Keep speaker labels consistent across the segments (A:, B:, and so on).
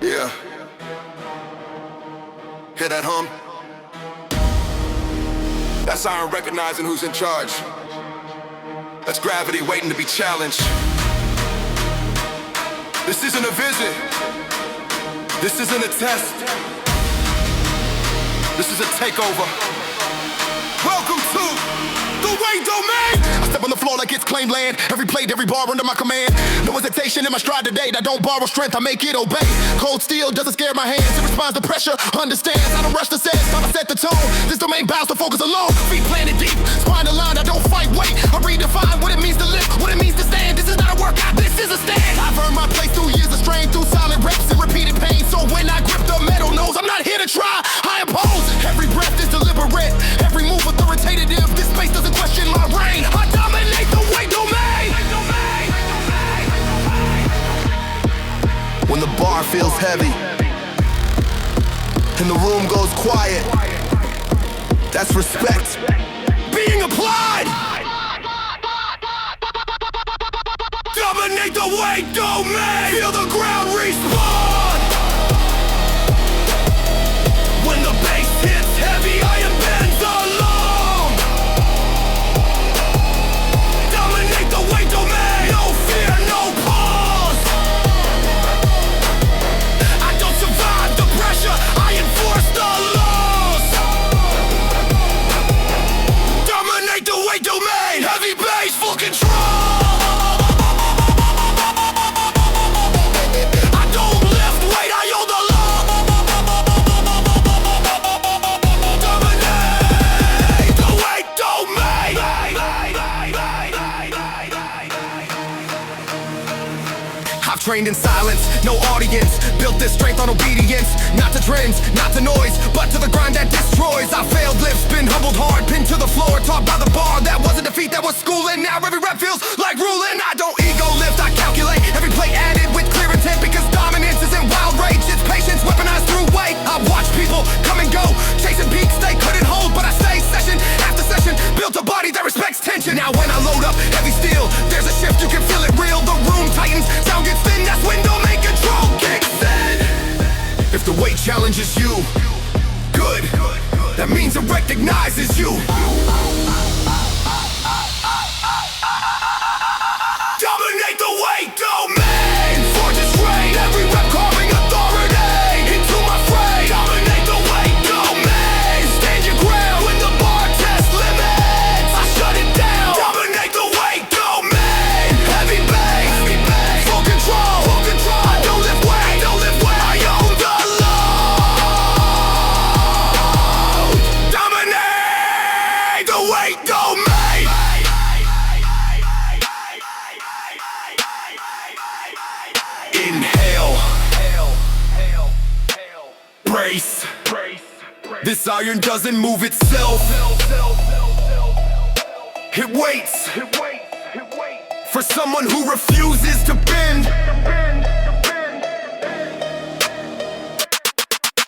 A: Yeah. Hear that hum? That's iron recognizing who's in charge. That's gravity waiting to be challenged. This isn't a visit. This isn't a test. This is a takeover. Welcome to the weight domain. I step on the floor like it's claimed land. Every plate, every bar under my command. No hesitation in my stride today. I don't borrow strength, I make it obey. Cold steel doesn't scare my hands. It responds to pressure, understands. I don't rush the sets, I set the tone. This domain bows to focus alone. Feet planted deep, spine aligned, I don't fight weight. I redefine what it means to lift, what it means to stand. This is not a workout, this is a stand. I've earned my place through years of strain, through silent reps and repeated pain. So when I grip the metal nose, I'm not here to try, I impose. Every breath is deliberate, every move authoritative. This space doesn't question my reign. I dominate the weight domain. When the bar feels heavy and the room goes quiet, that's respect being applied. Dominate the weight domain. Feel the ground respawn. When the bass hits heavy, iron bends along. Dominate the weight domain. No fear, no pause. I don't survive the pressure, I enforce the laws. Dominate the weight domain. Heavy bass, full control. Trained in silence, no audience. Built this strength on obedience. Not to trends, not to noise, but to the grind that destroys. I failed lifts, been humbled hard, pinned to the floor, taught by the bar. That wasn't defeat, that was schooling. Now every rep feels like ruling. I don't ego lift, I calculate. Every plate added with clear intent, because dominance isn't wild rage, it's patience weaponized through weight. I watch people come and go, chasing peaks they couldn't hold, but I stay session after session, built a body that respects tension. Now when I load up heavy steel, there's a shift, you can feel it real. The room tightens, sound gets thin. That's when domain control kicks in. If the weight challenges you, good. That means it recognizes you. Dominate the weight domain. Forge a straight, every rep carving authority into my frame. Dominate the weight domain. Stand your ground when the bar test limits. I shut it down. Dominate the weight domain. Heavy bass, full control. I don't lift weight, I own the load. Dominate the weight domain. Inhale, brace. This iron doesn't move itself. It waits for someone who refuses to bend.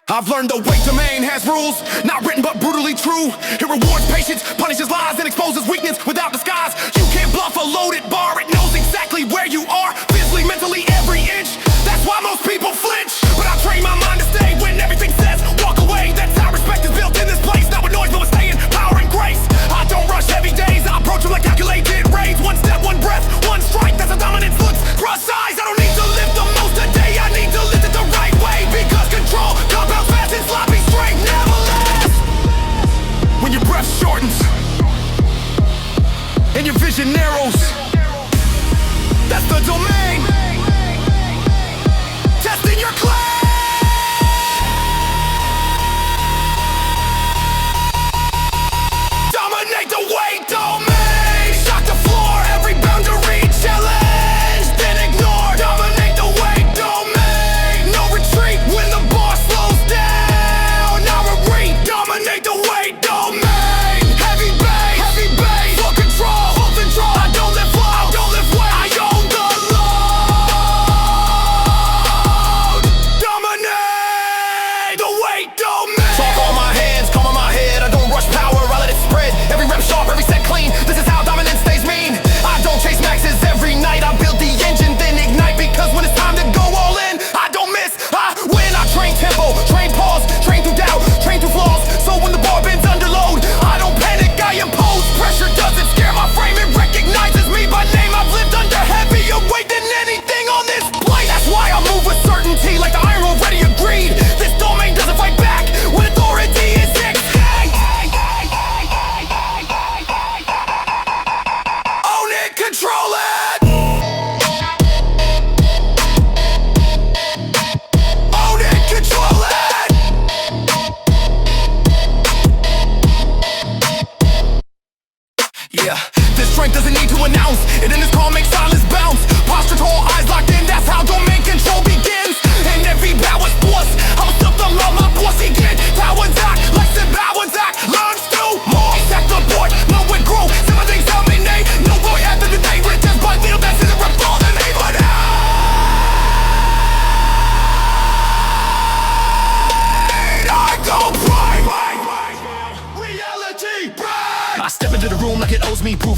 A: I've learned the weight domain has rules, not written but brutally true. It rewards patience, punishes lies, and exposes weakness without disguise. You can't bluff a loaded bar, it knows exactly where you are, physically, mentally, every inch. That's why most people flinch, but I train my mind to stay when everything says walk away. That's how respect is built in this place, not with noise but with staying, power and grace. I don't rush heavy days, I approach them like calculated raids. One step, one breath, one strike, that's how dominance looks. Cross size, I don't need to lift the most today, I need to lift it the right way. Because control compounds fast and sloppy strength never lasts. When your breath shortens and your vision narrows, that's the domain. Testing your claim. Dominate the weight domain. Shock the floor, every boundary challenge, then ignore. Dominate the weight domain. No retreat when the bar slows down. Now retreat. Dominate the weight domain. Heavy bass, full control. I don't live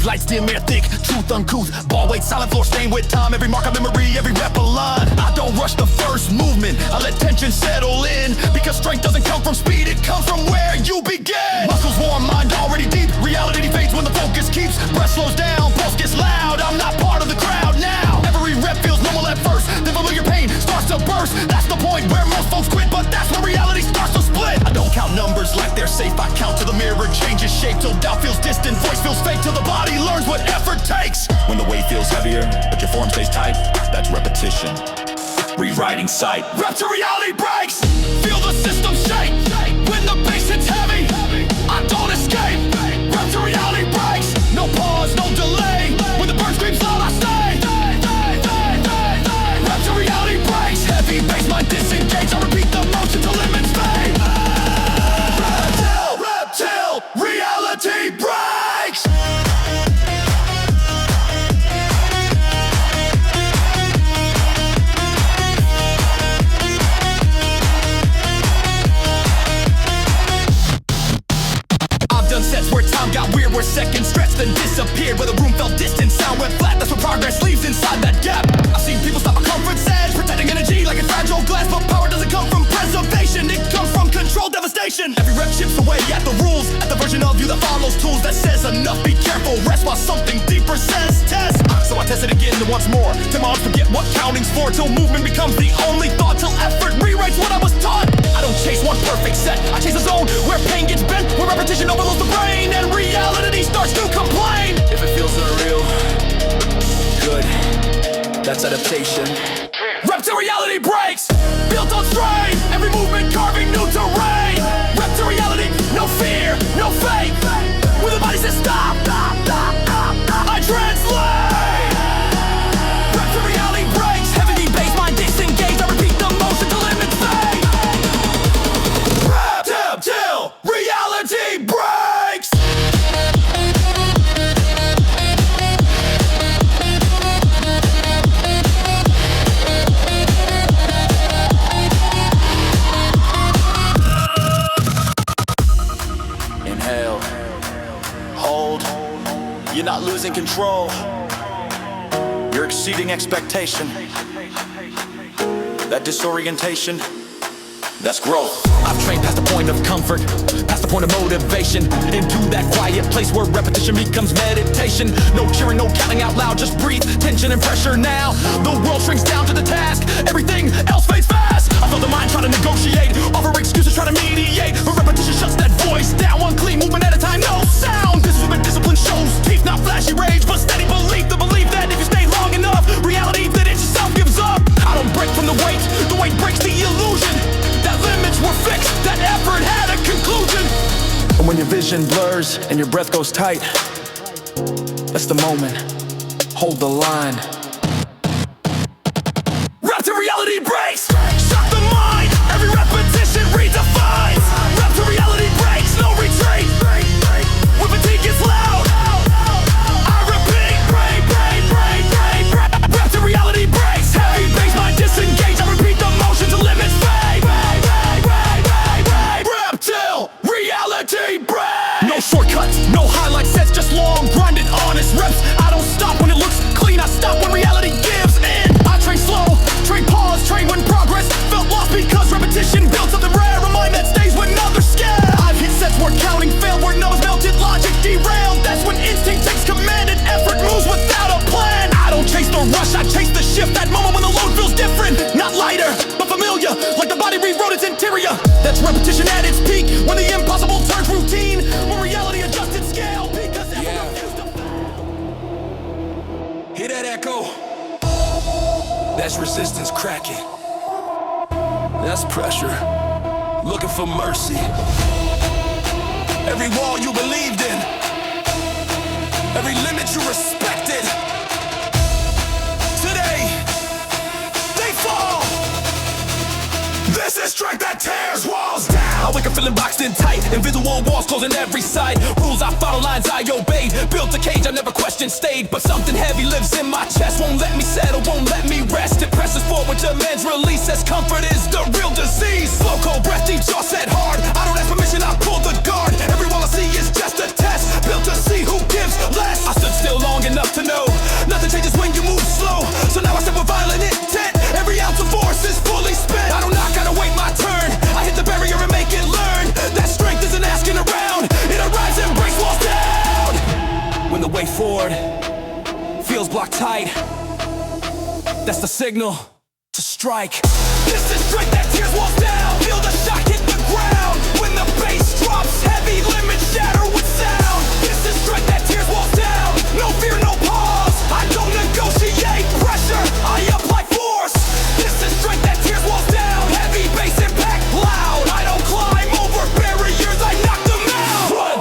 A: smooth, lights dim, air thick, truth uncouth. Ball weight, silent floor, stained with time. Every mark of memory, every rep a line. I don't rush the first movement, I let tension settle in. Because strength doesn't come from speed, it comes from where you begin. Muscles warm, mind already deep. Reality fades when the focus keeps. Breath slows down, pulse gets loud. I'm not part of the crowd now. Every rep feels normal at first, then familiar pain starts to burst. That's the point where most folks quit, but that's when reality starts to split. I don't count numbers like they're safe. I count till the mirror changes shape, till doubt feels distant, voice feels fake, till the body learns what effort takes. When the weight feels heavier, but your form stays tight, that's repetition. Rewriting sight. Rep to reality breaks. Feel the system shake. When the bass hits heavy, I don't escape. Rep to reality breaks. No pause, no delay. When the bird screams loud, I stay. Rep to reality breaks. Heavy bass, mind disengage. I repeat the motion till limits fade. Rep till reality breaks. Sets where time got weird, where seconds stretched and disappeared, where the room felt distant, sound went flat. That's where progress leaves inside that gap. I've seen people stop a comfort's edge, protecting energy like it's fragile glass. But power doesn't come from preservation, it comes from controlled devastation. Every rep chips away at the rules, at the version of you that follows tools that says enough, be careful, rest while something deeper says test. So I test it again and once more, till my arms forget what counting's for, till movement becomes the only thought, till effort rewrites what I was taught. I don't chase one perfect set, I chase a zone where pain gets bent, where repetition overloads the brain and reality starts to complain. If it feels unreal, good, that's adaptation. Rep to reality breaks, built on strain, every movement carving new terrain. Rep to reality, no fear, no faith. When the body says stop, I translate. Rep to reality breaks, heavy bass, mind disengaged. I repeat the motion till limits fade. Rep till reality breaks. Inhale, hold, you're not losing control, you're exceeding expectation. That disorientation, that's growth. I've trained past the point of comfort, past the point of motivation, into that quiet place where repetition becomes meditation. No cheering, no counting out loud, just breathe, tension and pressure now. The world shrinks down to the task, everything else fades fast. I feel the mind try to negotiate, offer excuses, try to mediate, but repetition shuts that voice down. One clean movement at a time, no sound. This is when discipline shows teeth, not flashy rage, but steady belief. The belief that if you stay long enough, reality that it yourself gives up. I don't break from the weight breaks the illusion that limits were fixed, that effort had a conclusion. And when your vision blurs and your breath goes tight, that's the moment, hold the line. Rep to reality breaks, shock the mind, every repetition redefines. Rep to reality breaks, no retreat. When fatigue gets loud, I repeat, rep to reality breaks, heavy bass, mind disengage. I repeat the motion till limits fade. Rep till reality breaks. No shortcuts, no highlight sets, just long, grinded, honest reps. I don't stop when it looks clean, I stop when reality gives in. I train slow, train pause, train when progress felt lost, because repetition built something rare, a mind that stays when others scared. I've hit sets where counting failed, where numbers melted, logic derailed. That's when instinct takes command and effort moves without a plan. I don't chase the rush, I chase the shift, that moment when the load feels different. Not lighter, but familiar, like the body rewrote its interior. That's repetition at its peak, when the impossible turns routine, when reality adjusted scale, because hear that echo? That's resistance cracking. That's pressure, looking for mercy. Every wall you believed in, every limit you respected, today, they fall. This is strength that tears walls down. I wake up feeling boxed in tight, invisible walls closing every side. Rules I follow, lines I obeyed, built a cage I never questioned, stayed. But something heavy lives in my chest, won't let me settle, won't let me rest. It presses forward, demands release, as comfort is the real disease. Slow, cold breath, deep jaw set hard, I don't ask permission, I pull the guard. Every wall I see is just a test, built to see who gives less. I stood So now I step with violent intent. Every ounce of force is fully spent. I don't knock, gotta wait my turn. I hit the barrier and make it learn. That strength isn't asking around. It arrives and breaks walls down. When the way forward feels blocked tight, that's the signal to strike. This is strength that tears walls down. Feel the shock hit the ground. When the bass drops heavy, limits shatter with sound. This is strength that tears walls down. No fear, no pause. I don't negotiate pressure, I apply force. This is strength that tears walls down. Heavy bass impact loud. I don't climb over barriers, I knock them out. Run.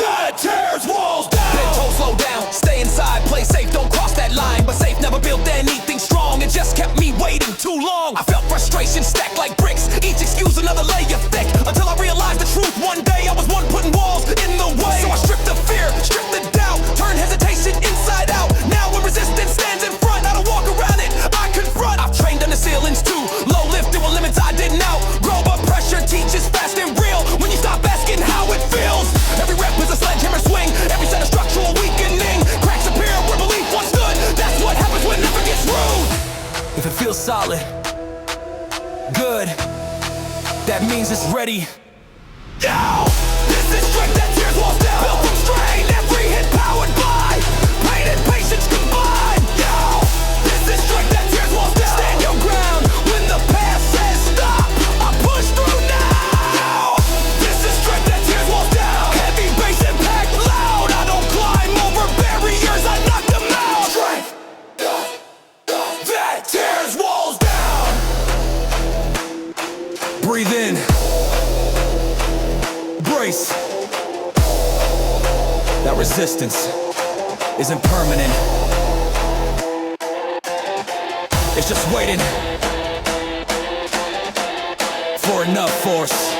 A: That tears walls down. Bend toe, slow down. Stay inside, play safe, don't cross that line. But safe never built anything strong. It just kept me waiting too long. I felt frustration stacked like bricks. Each excuse another layer thick. Until I realized the truth. One day I was one putting walls in the way. So I stripped the fear, stripped the doubt. Turn hesitation inside out. Now when resistance stands in front, I don't walk around it, I confront. I've trained under ceilings too. Low lift, there were limits I didn't know. Grow but pressure teaches fast and real. When you stop asking how it feels. Every rep is a sledgehammer swing. Every set of structural weakening. Cracks appear where belief once stood. That's what happens when nothing gets rude. If it feels solid, good, that means it's ready. Now, this is strength that tears walls down. Built from strain, every hit powered by pain and patience combined. Now, this is strength that tears walls down. Stand your ground when the past says stop. I push through now. This is strength that tears walls down. Heavy bass impact loud. I don't climb over barriers, I knock them out. Strength that tears walls down. Breathe in. Brace. That resistance isn't permanent. It's just waiting for enough force.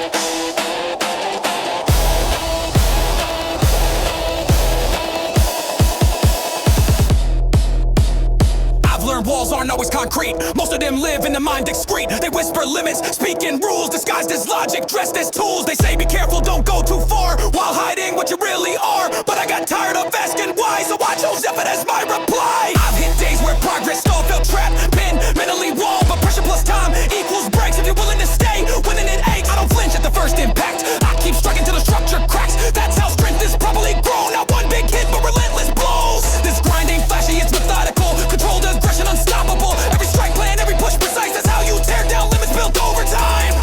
A: Learned walls aren't always concrete. Most of them live in the mind discreet. They whisper limits, speaking rules, disguised as logic, dressed as tools. They say be careful, don't go too far, while hiding what you really are. But I got tired of asking why, so I chose effort as my reply. I've hit days where progress stalled, felt trapped, pinned, mentally walled. But pressure plus time equals breaks. If you're willing to stay, winning it aches. I don't flinch at the first impact. I keep striking till the structure cracks. That's how strength is properly grown. Not one big hit, but relentless blows. This grind ain't flashy, it's methodical. Controlled aggression, unstoppable. Every strike plan, every push precise. That's how you tear down limits built over time.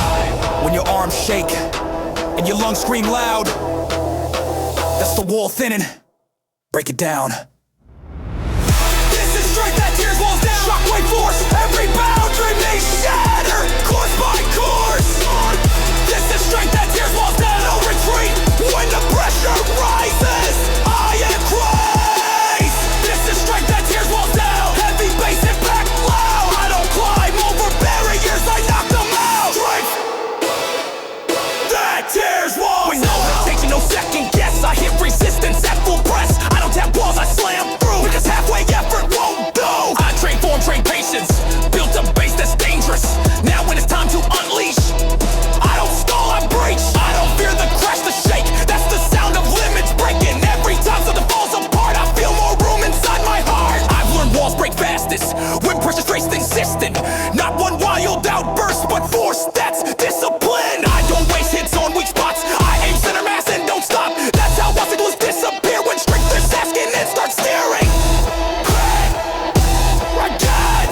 A: When your arms shake and your lungs scream loud, that's the wall thinning. Break it down. This is strength that tears walls down. Shockwave force, every boundary may shatter. Course by course. This is strength that tears walls down. No retreat when the pressure rises. I am Christ. This is strength that tears walls down. Heavy bass impact loud. I don't climb over barriers, I knock them out. Strength that tears walls down. With no hesitation, no second guess. I hit resistance at full press. I don't tap walls, I slam through. Because halfway effort won't do. I train form, train patience. Built a base that's dangerous. Now when it's time to unleash, I don't stall, I breach. I don't fear the crash, the shake. That's the sound of limits breaking. Every time something falls apart, I feel more room inside my heart. I've learned walls break fastest when pressure strains insistent. Not one wild outburst, but force that's disciplined. I don't waste hits on weak spots. I aim center mass and don't stop. That's how obstacles disappear when strength is asking and starts steering. Again.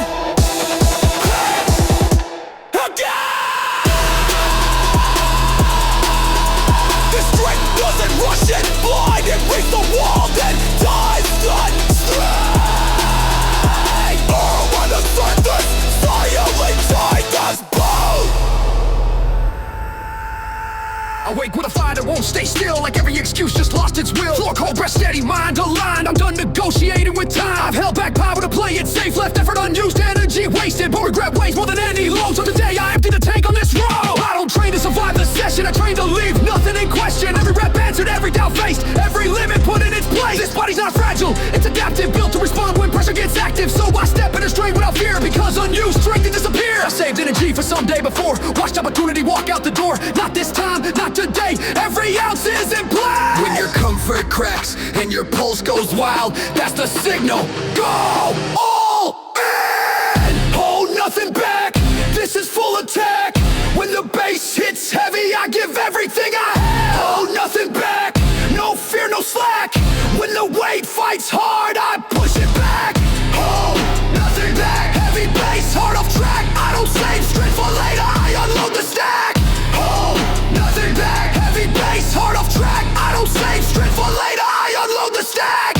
A: This strength doesn't rush it blind. It breaks the wall, then dives unstraight. Oh, on the surface, silent tigers bow. Awake with a fire that won't stay still. Like every excuse just lost its will. Floor cold, breath steady, mind aligned. I'm done negotiating with time. I've held back power to play it safe. Left effort unused, energy wasted. But regret weighs more than any load. So today I empty the tank on this road. I don't train to survive the session. I train to leave nothing in question. Every rep answered, every doubt faced. Every limit put in its place. This body's not fragile, it's adaptive. Built to respond when pressure gets active. So I step in a strain without fear. Because unused strength can disappear. I saved energy for someday before. Watched opportunity walk out the door. Not this time, not not today. Every ounce is in play. When your comfort cracks and your pulse goes wild, that's the signal. Go all in. Hold nothing back. This is full attack. When the bass hits heavy, I give everything I have. Hold nothing back. No fear, no slack. When the weight fights hard, I push it back. Hold nothing back. Heavy bass, hard off track. I don't save strength for later, I unload the stack. Hold nothing back. Heavy bass, hard off track. I don't save strength for later, I unload the stack.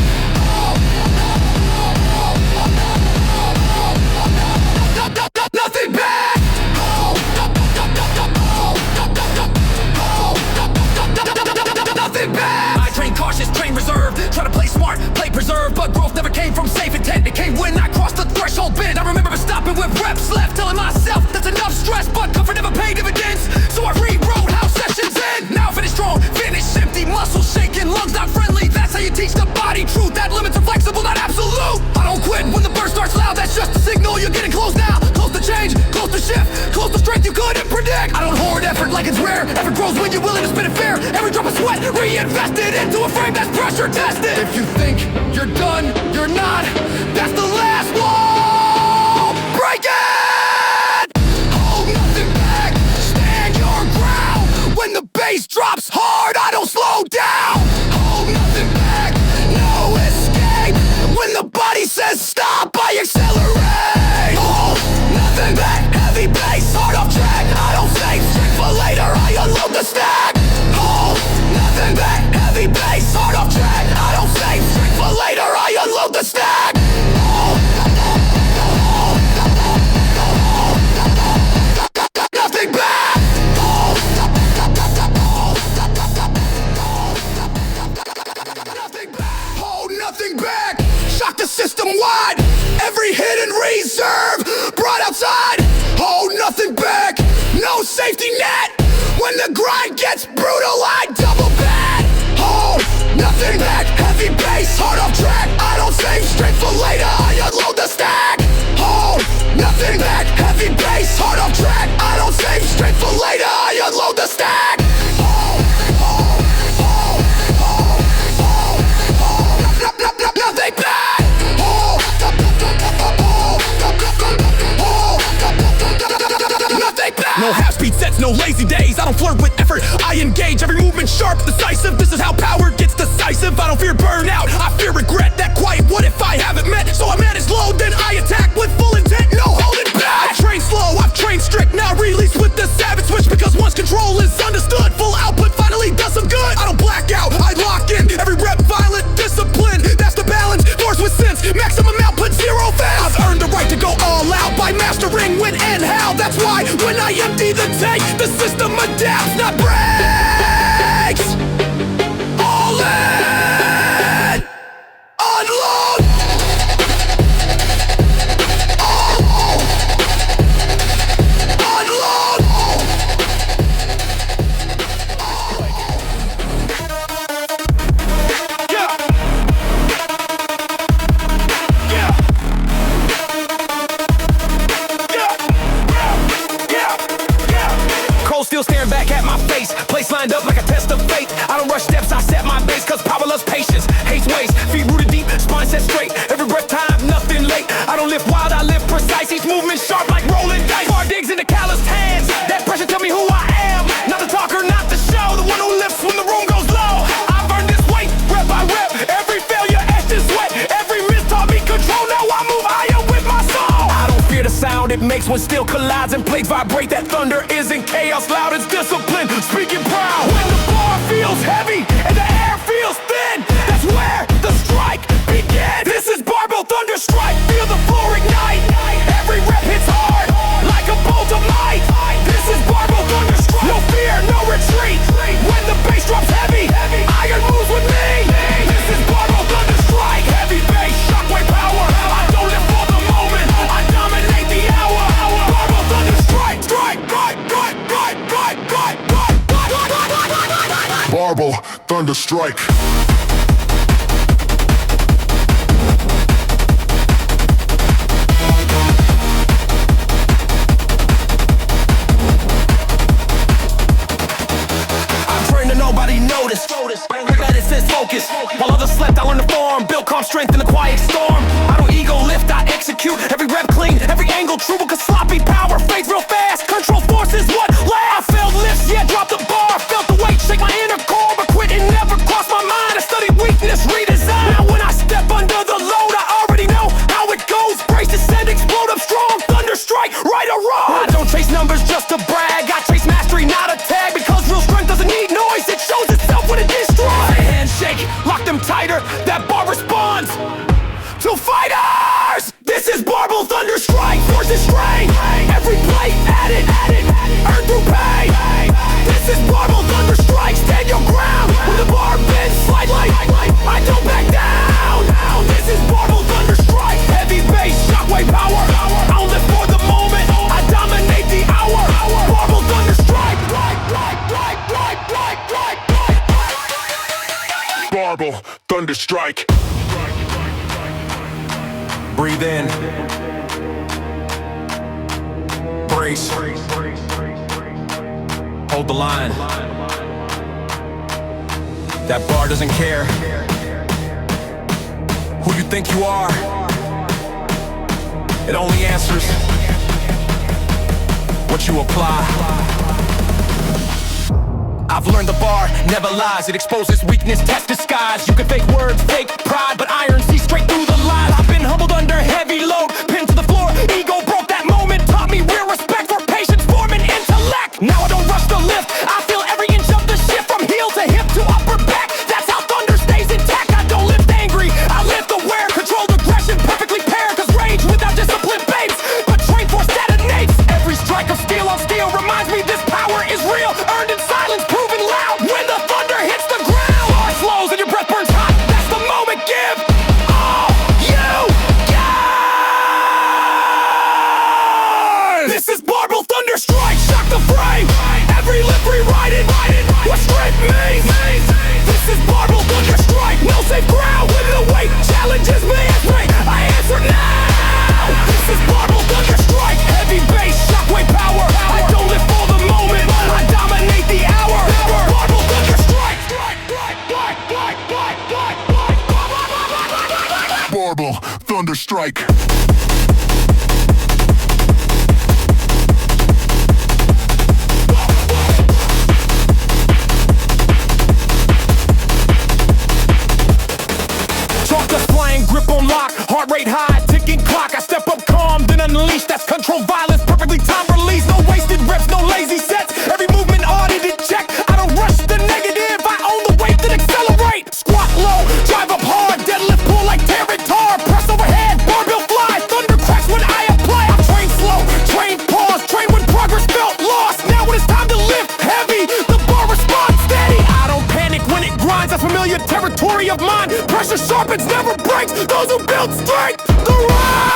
A: Nothing back. Nothing back. I train cautious, train reserve. Try to play smart, play preserve. But growth never came from safe intent. It came when I crossed the threshold bend. I remember stopping with reps left, telling myself that's enough stress, but comfort never paid dividends. So I rewrote how sessions end. Now finish strong, finish empty, muscles shaking, lungs not friendly. That's how you teach the body truth. That limits are flexible, not absolute. I don't quit when the burst starts loud. That's just a signal you're getting close now. Close to change, close to shift, close to strength you couldn't predict. I don't hoard effort like it's rare. Effort grows when you're willing to spin it fair. Every drop of sweat reinvested into a frame that's pressure tested. If you think you're done, you're not. That's the last wall. Break it! Hold nothing back. Stand your ground. When the bass drops hard, I don't slow down. Hold nothing back. No escape. When the body says stop, I accelerate. Hold nothing back. Heavy bass, hard off track. I don't save strength for later, I unload the stack. Hold nothing back. Heavy bass, hard off track. I don't save strength for later, I unload the stack. Nothing back. Nothing back. Hold nothing back. Shock the system wide. Every hidden reserve brought outside. Hold nothing back. No safety net. When the grind gets brutal, I double back. Hold nothing back. Heavy bass, hard off track. I don't save strength for later, I unload the stack. Hold nothing back. Heavy bass, hard off track. I don't save strength for later, I unload the stack. Nothing back. Nothing back. No half-speed sets, no lazy days. I don't flirt with effort, I engage. Every movement sharp, decisive. This is how power gets decisive. I don't fear burnout, I fear regret. That quiet what if I haven't met. So I manage low, then I attack with full intent. No holding back. I train slow, I've trained strict. Now release with the savage switch. Because once control is understood, full output finally does some good. I don't black out, I lock in. Every rep violent discipline. That's the balance, force with sense. Maximum output, zero fail. I've earned the right to go all out by mastering when and how. That's why when I empty the tank, the system adapts, not breaks. All in, unload. Unload. Yeah. Yeah. Cold still staring back at my face. Place lined up like a test of fate. I don't rush steps, I set my base. Cause power loves patience, hates waste. Feet rooted deep, spine set straight. Every breath time, nothing late. I don't live wild, I live precise. Each movement sharp like rolling dice. Bar digs in the calloused hands. That pressure tell me who I am. Not the talker, not the show. The one who lifts when the room goes low. I've earned this weight, rep by rep. Every failure etched in sweat. Every miss taught me control. Now I move higher with my soul. I don't fear the sound it makes when steel collides and plates vibrate. That thunder isn't chaos, loud as discipline. Speaking proud. When the bar feels heavy and the air feels thin, that's where the strike begins. This is barbell thunder strike. Feel the floor ignite. Every rep hits hard like a bolt of light. This is barbell thunder strike. No fear, no retreat. When the bass drops heavy, iron moves with me. This is barbell thunder strike. Heavy bass, shockwave power. I don't live for the moment, I dominate the hour. Barbell thunder strike.
B: Barbell thunder strike.
A: numbers just to brag. I chase mastery, not a tag, because real strength doesn't need noise. It shows itself when it destroys. Handshake, lock them tighter, that bar responds to fighters. This is barbell thunder strike, forces strain. Every plate added, earn through pay. This is barbell thunder strike, stand your ground. When the bar bends slightly, I don't back down. This is barbell thunder strike, heavy bass, shockwave power. I don't live for the moment, I dominate the hour. Barbell thunder strike,
B: Barbell thunder strike.
A: breathe in, brace, hold the line. That bar doesn't care who you think you are. It only answers what you apply. I've learned the bar never lies. It exposes weakness, test disguise. You can fake words, fake pride, but iron sees straight through the lies. I've been humbled under heavy load, pinned to the floor, ego broke. That moment taught me real respect for patience, form, and intellect. Now I don't rush the lift, I feel every inch of the shift, from heel to hip to upper back. That's how thunder stays intact. I don't lift angry, I lift aware. Controlled aggression, perfectly paired, cause rage without discipline fades, but trained force detonates. Every strike of steel on steel reminds me this power is real, earned in silence, proven loud when the thunder hits the ground. Heart slows and your breath burns hot, that's the moment. Give all you got. This is barbell thunder strike, shock the frame. Every lip rewrite it, what strength means. This is barbell thunder strike, no safe ground. When the weight challenges me, I answer now. This is barbell thunder strike, heavy bass, shockwave power. I don't live for the moment, I dominate the hour. Barbell thunder strike.
B: Barbell thunder strike.
A: Chalk flying, grip on lock, heart rate high, ticking clock. I step up calm, then unleash. That's control violence, perfectly timed release. No wasted reps, no lazy sets. Every movement audited, check. I don't rush the negative, I own the weight that accelerate. Squat low, drive up hard, deadlift pull like tearing tar. Press overhead, barbell fly, thunder cracks when I apply. I train slow, train pause, train when progress felt lost. Now when it's time to lift heavy, the bar responds steady. I don't panic when it grinds, that's familiar territory of mine. Pressure sharpens, never breaks. Those who build strength, the right.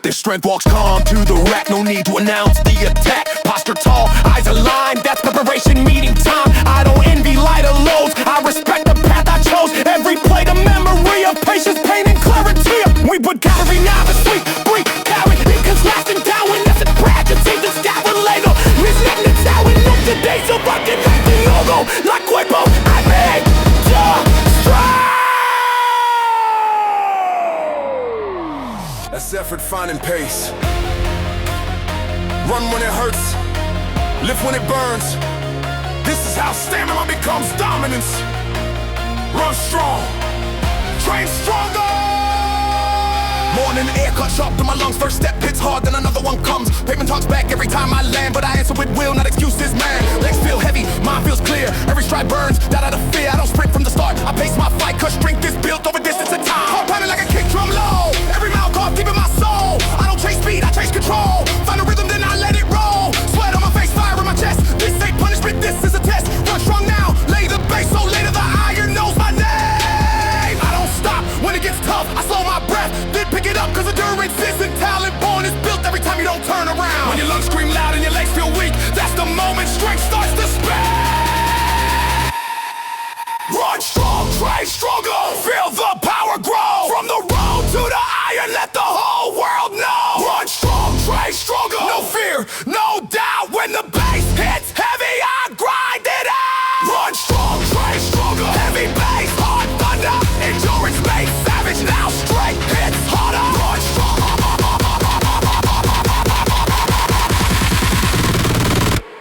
A: Their strength walks calm to the rack, no need to announce the attack. Posture tall, eyes aligned, that's preparation meeting time. I don't envy lighter loads, I respect the path I chose. Every plate a memory of patience, pain, and clarity. We put cavalry now to sleep, breathe, carry, because lasting down when that's a tragedy. The staff will ladle, resent the tower, look today, so I can make the logo. Like Cuerpo, I made the strike. That's effort finding pace. Run when it hurts, lift when it burns. This is how stamina becomes dominance. Run strong, train stronger. Morning air cut sharp to my lungs. First step hits hard, then another one comes. Pavement talks back every time I land, but I answer with will, not excuses, man. Legs feel heavy, mind feels clear. Every stride burns, that out of fear. I don't sprint from the start, I pace my fight, cause strength is built over distance and time. Heart pounding like a kick drum low. Every mile caught deep in my soul. I don't chase speed, I chase control. Find a rhythm, then I let it roll. Sweat on my face, fire in my chest. This ain't punishment, this is a test. Run strong now, lay the base so later the iron knows my name. I don't stop when it gets tough, I slow my breath, then pick it up, cause endurance isn't talent. Born is built every time you don't turn around. When your lungs scream loud and your legs feel weak, that's the moment strength starts to spin. Run strong, train stronger, feel the power grow. From the road to the iron, let the whole world know. Run strong, train stronger, no fear, no doubt. When the bass hits heavy, I grind it out. Run strong, train stronger, heavy bass, hard thunder. Endurance made savage, now strength hits harder. Run strong.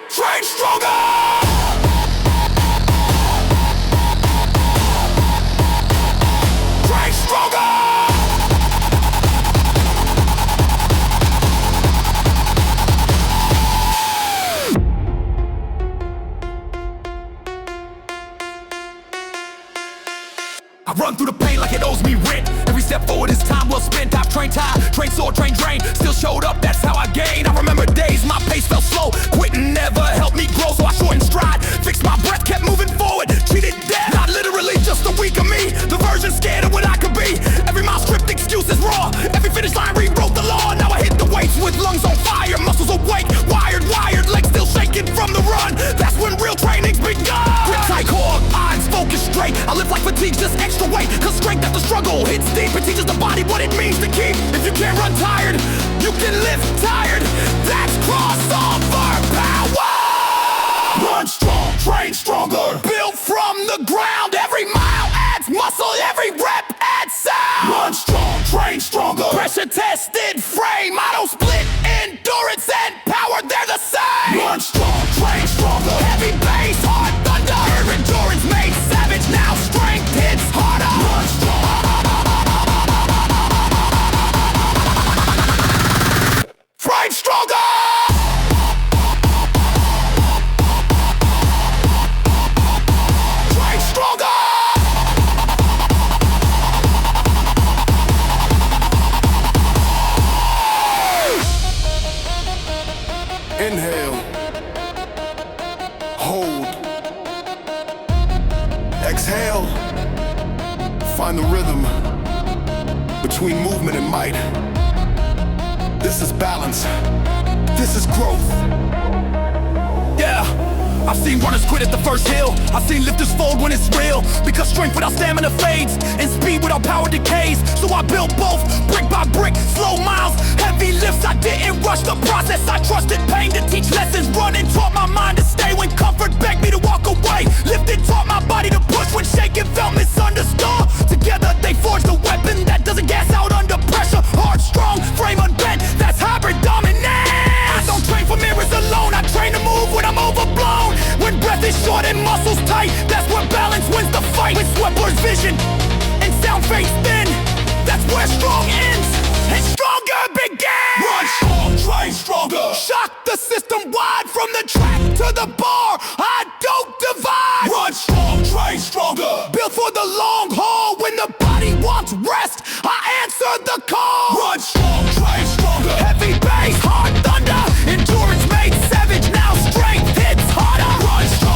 A: Train stronger. Train stronger. step forward, it's time well spent. I've trained high, trained sore, trained drained. Still showed up, that's how I gained. I remember days my pace felt slow. Quitting never helped me grow, so I shortened stride. Fixed my breath, kept moving forward. Treated death, not literally just a week of me. The version scared of what I could be. Every mile stripped, excuses raw. Every finish line rewrote the law. Now I hit the weights with lungs on fire. Muscles awake, wired, legs still shaking from the run. That's when real training's begun. Grip tight core, eyes focused straight. I live like fatigue's just extra weight. Cause strength after struggle hits deep. It teaches the body what it means to keep. If you can't run tired, you can live tired. That's crossover power. Run strong, train stronger. Built from the ground. Every mile adds muscle, every rep adds sound. Run strong, train stronger. Pressure tested frame. Auto split, endurance and power, they're the same. Run strong, train stronger. Heavy bass, hard thunder. Endurance made savage, now strength hits harder. Run strong. Train stronger. Train stronger. Inhale. Hold. Exhale. Find the rhythm between movement and might. This is balance. This is growth. Yeah. I've seen runners quit at the first hill. I've seen lifters fold when it's real. Because strength without stamina fades, and speed without power decays. So I built both, brick by brick, slow miles, heavy lifts. I didn't rush the process. I trusted pain to teach lessons. Running taught my mind to stay when comfort begged me to walk away. Lifted taught my body to push when shaking felt misunderstood. Together they forged a weapon that doesn't gas out under pressure. Hard, strong, frame unbent, that's hybrid dominance. I don't train for mirrors alone. I train to move when I'm overblown. When breath is short and muscles tight, that's where balance wins the fight. When sweat blurs vision and sound fades thin, that's where strong ends and stronger begins. Run strong, train stronger. Shock the system wide, from the track to the bar. I don't divide. Run strong, train stronger. Built for the long haul. When the body wants rest, I answer the call. Run strong, train stronger. Heavy bass, hard thunder. Endurance made savage, now strength hits harder. Run strong.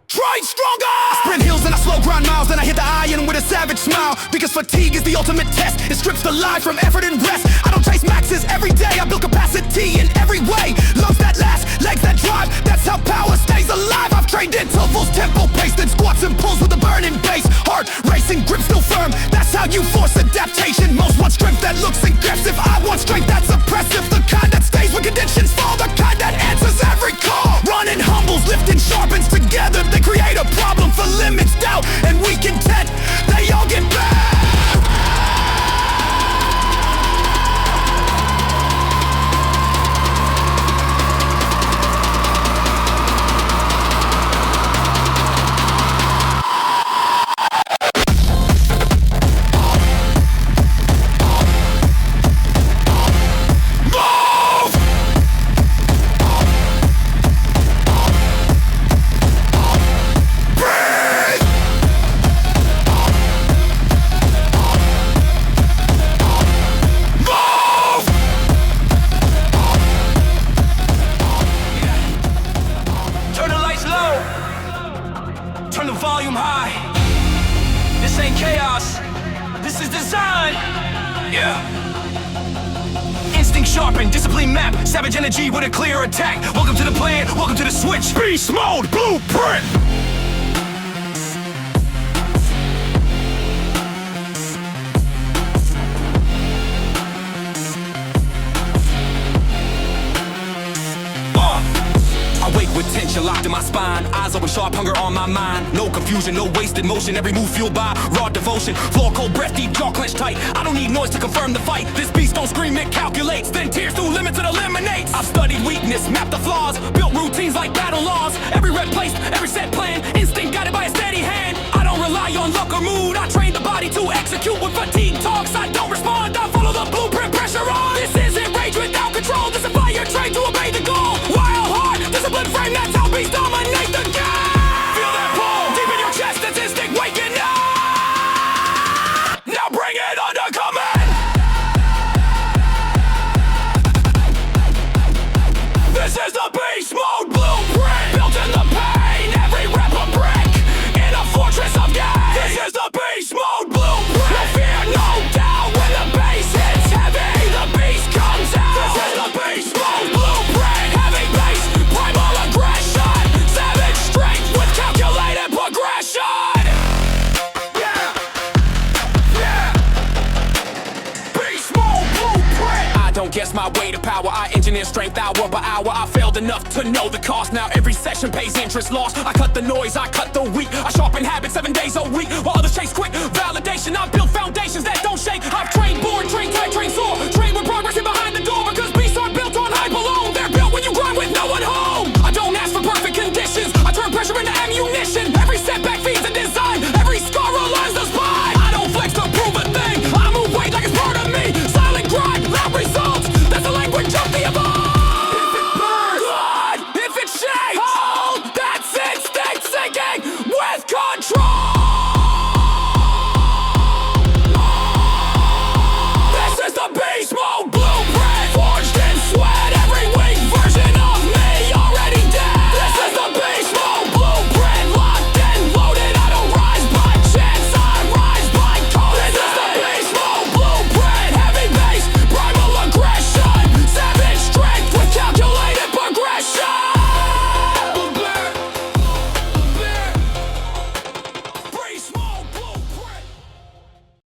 A: Train stronger. I sprint hills and I slow grind miles, then I hit the iron with a savage smile. Because fatigue is the ultimate test. It strips the life from effort and rest. I don't chase maxes every day. I build capacity in every way. Lungs that last, legs that drive. That's how power stays alive. I've trained intervals, tempo pace, then squats and pulls with a burning bass. Heart racing, grip still firm. That's how you force adaptation. Most want strength that looks aggressive. I want strength that's oppressive. The kind that stays when conditions fall. The kind that answers every call. Running humbles, lifting sharpens. Together they create a problem. For limits, doubt, and weak intent, they all get back. Savage energy with a clear attack. Welcome to the plan, welcome to the switch. Beast mode blueprint. I wake with tension locked in my spine. Eyes open sharp, hunger on my mind. No confusion, no wasted motion. Every move fueled by raw devotion. Floor cold breath, deep jaw clenched tight. I don't need noise to confirm the fight. This beast don't scream, it calculates. Then tears through limits, it eliminates. I've studied weakness, mapped the flaws. Built routines like battle laws. Every rep placed, every set plan. Instinct guided by a steady hand. I don't rely on luck or mood. I train the body to execute. When fatigue talks, I don't respond. I follow the blueprint, pressure on. This isn't rage without control. This is fire trained to obey the goal. Wild heart, disciplined frame, that's how beasts dominate the game. Feel that pull deep in your chest.
C: engineer strength hour by hour. I failed enough to know the cost. Now every session pays interest lost. I cut the noise, I cut the weak. I sharpen habits 7 days a week, while others chase quick validation. I build foundations that don't shake. I've trained born, trained tight, trained sore. Trained with progress in behind the door, because beasts aren't built on hype alone. They're built when you grind with no one home. I don't ask for perfect conditions, I turn pressure into ammunition. Every setback feeds a design, every scar aligns the spine. I don't flex to prove a thing, I move weight like it's part of me. Silent grind, loud results, that's the language of the evolved. If it burns, good. If it shakes, hold. That's it, stay sinking with control.